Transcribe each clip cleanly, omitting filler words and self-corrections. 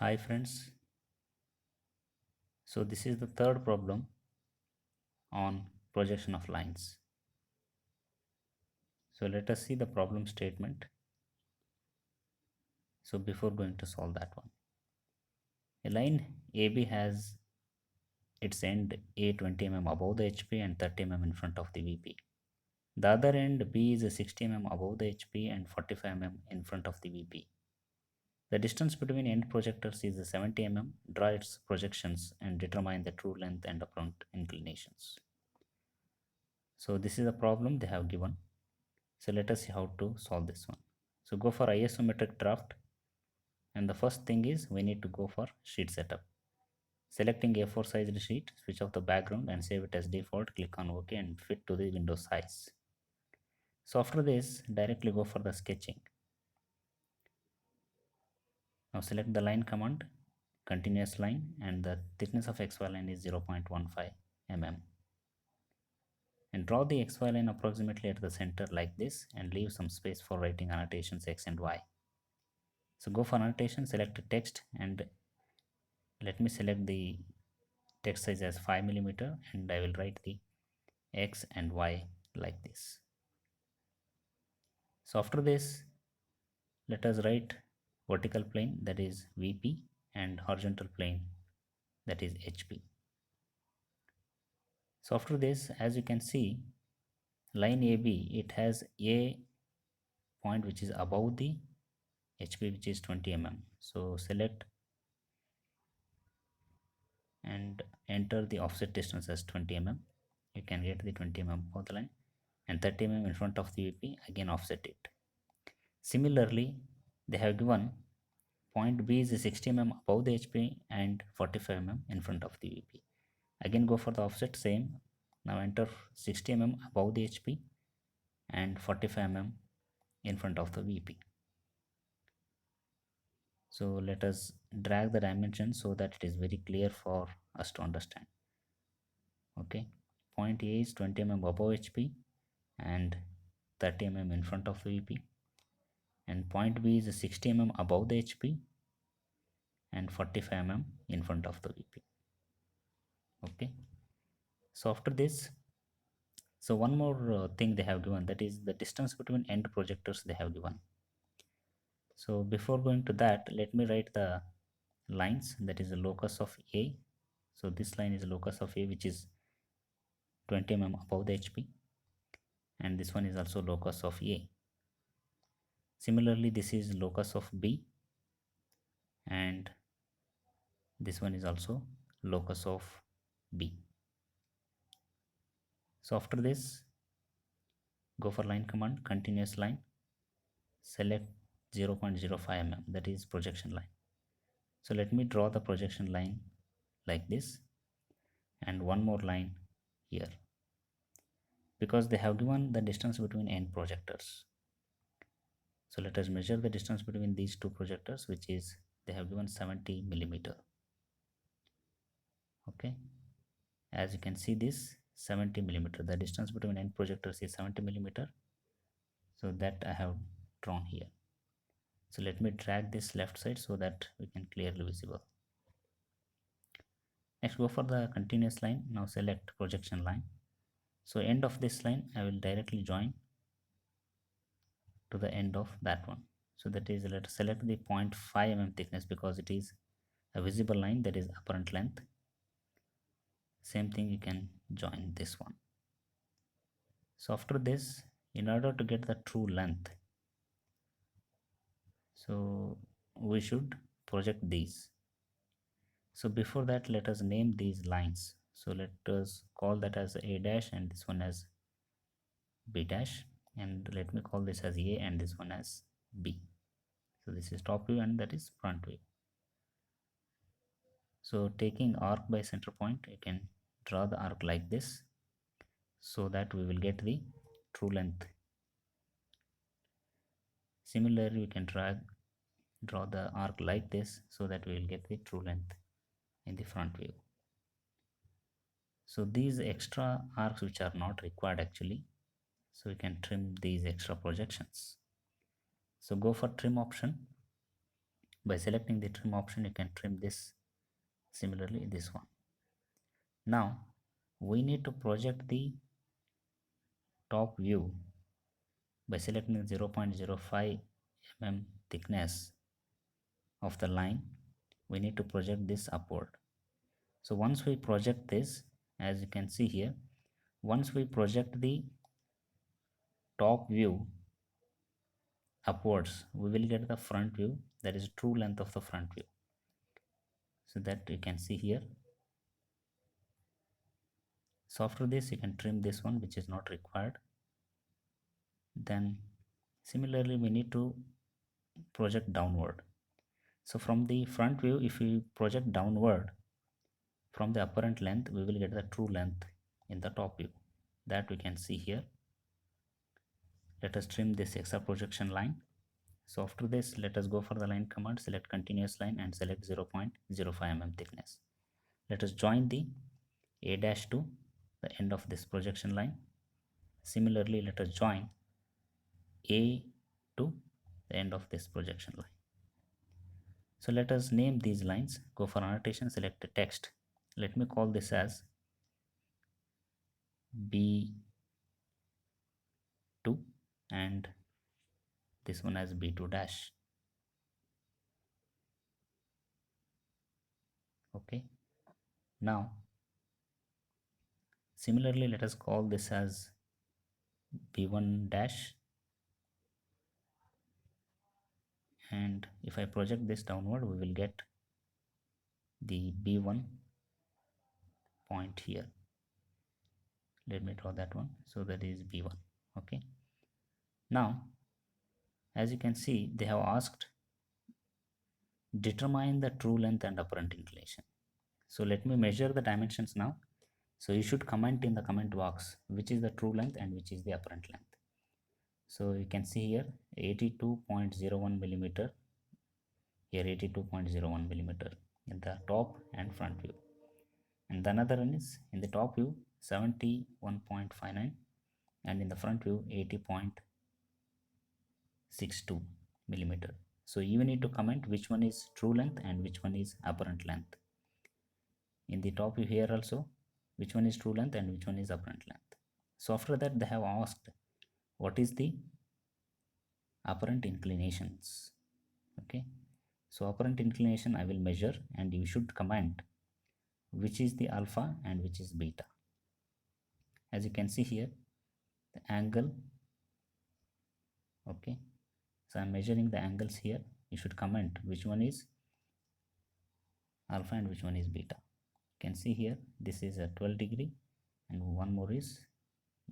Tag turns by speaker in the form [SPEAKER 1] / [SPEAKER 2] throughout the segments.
[SPEAKER 1] Hi friends, so this is the third problem on projection of lines. So let us see the problem statement. So before going to solve that one, a line AB has its end A 20 mm above the HP and 30 mm in front of the VP. The other end B is 60 mm above the HP and 45 mm in front of the VP. The distance between end projectors is 70 mm. Draw its projections and determine the true length and apparent inclinations. So this is a problem they have given. So let us see how to solve this one. So go for isometric draft, and the first thing is we need to go for sheet setup. Selecting A4 sized sheet, switch off the background and save it as default. Click on OK and fit to the window size. So after this, directly go for the sketching. Now select the line command, continuous line, and the thickness of XY line is 0.15 mm. And draw the XY line approximately at the center like this and leave some space for writing annotations X and Y. So go for annotation, select text, and let me select the text size as 5 mm, and I will write the X and Y like this. So after this, let us write vertical plane, that is VP, and horizontal plane, that is HP. So after this, as you can see, line AB, it has a point which is above the HP, which is 20 mm. So select and enter the offset distance as 20 mm. You can get the 20 mm for the line, and 30 mm in front of the VP, again offset it. Similarly, they have given point B is 60 mm above the HP and 45 mm in front of the VP. Again go for the offset, same. Now enter 60 mm above the HP and 45 mm in front of the VP. So let us drag the dimension so that it is very clear for us to understand. Okay, point A is 20 mm above HP and 30 mm in front of the VP, and point B is 60 mm above the HP and 45 mm in front of the VP. Okay, so after this, so one more thing they have given, that is the distance between end projectors they have given. So before going to that, let me write the lines, that is the locus of A. So this line is the locus of A, which is 20 mm above the HP, and this one is also locus of A. Similarly, this is locus of B, and this one is also locus of B. So after this, go for line command, continuous line, select 0.05 mm, that is projection line. So let me draw the projection line like this, and one more line here, because they have given the distance between end projectors. So let us measure the distance between these two projectors, which is they have given 70 millimeter. Okay, as you can see, this 70 millimeter, the distance between end projectors is 70 millimeter. So that I have drawn here. So let me drag this left side so that we can clearly visible. Next, go for the continuous line. Now select projection line. So end of this line, I will directly join to the end of that one. So that is, let us select the 0.5 mm thickness, because it is a visible line, that is apparent length. Same thing, you can join this one. So after this, in order to get the true length, so we should project these. So before that, let us name these lines. So let us call that as A dash and this one as B dash, and let me call this as A and this one as B. So this is top view and that is front view. So taking arc by center point, you can draw the arc like this so that we will get the true length. Similarly, we can draw the arc like this so that we will get the true length in the front view. So these extra arcs which are not required actually, so we can trim these extra projections. So go for trim option, By selecting the trim option, you can trim this, similarly this one. Now we need to project the top view by selecting 0.05 mm thickness of the line. We need to project this upward. So once we project this, as you can see here, once we project the top view upwards, we will get the front view, that is true length of the front view. So that you can see here. So after this, you can trim this one, which is not required. Then similarly, we need to project downward. So from the front view, if we project downward from the apparent length, we will get the true length in the top view, that we can see here. Let us trim this extra projection line. So after this, let us go for the line command, select continuous line and select 0.05 mm thickness. Let us join the A dash to the end of this projection line. Similarly, let us join A to the end of this projection line. So let us name these lines. Go for annotation, select the text. Let me call this as B2 and this one as B2 dash. Okay. Now, similarly, let us call this as B1 dash. And if I project this downward, we will get the B1 point here. Let me draw that one. So that is B1. Okay. Now, as you can see, they have asked determine the true length and apparent inclination. So let me measure the dimensions now. So you should comment in the comment box which is the true length and which is the apparent length. So you can see here 82.01 millimeter, here 82.01 millimeter in the top and front view, and the another one is in the top view 71.59 and in the front view 80.62 millimeter. So you need to comment which one is true length and which one is apparent length. In the top view here also, which one is true length and which one is apparent length. So after that, they have asked what is the apparent inclinations. Okay, so apparent inclination I will measure and you should comment which is the alpha and which is beta. As you can see here, the angle. Okay, so I'm measuring the angles here. You should comment which one is alpha and which one is beta. You can see here this is a 12 degree and one more is,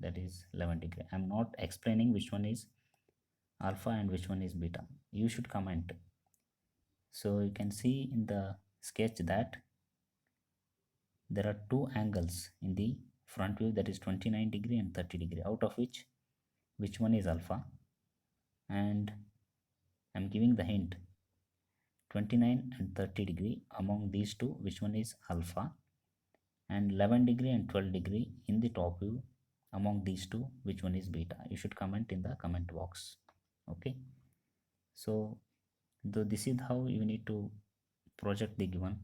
[SPEAKER 1] that is 11 degree. I'm not explaining which one is alpha and which one is beta. You should comment. So you can see in the sketch that there are two angles in the front view, that is 29 degree and 30 degree, out of which one is alpha, and I'm giving the hint 29 and 30 degree, among these two which one is alpha, and 11 degree and 12 degree in the top view, among these two which one is beta. You should comment in the comment box. Okay, so this is how you need to project the given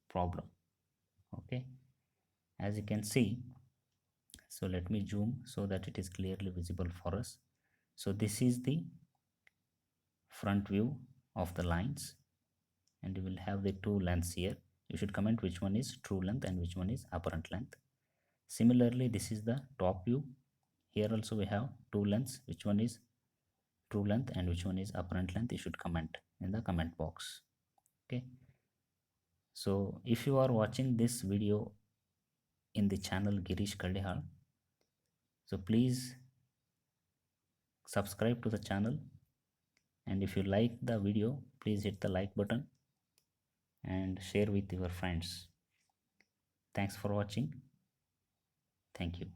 [SPEAKER 1] problem. Okay, as you can see, so let me zoom so that it is clearly visible for us. So this is the front view of the lines and you will have the two lengths here. You should comment which one is true length and which one is apparent length. Similarly, this is the top view. Here also we have two lengths, which one is true length and which one is apparent length. You should comment in the comment box. Okay, so if you are watching this video in the channel Girish Kallihal, so please subscribe to the channel, and if you like the video, please hit the like button and share with your friends. Thanks for watching. Thank you.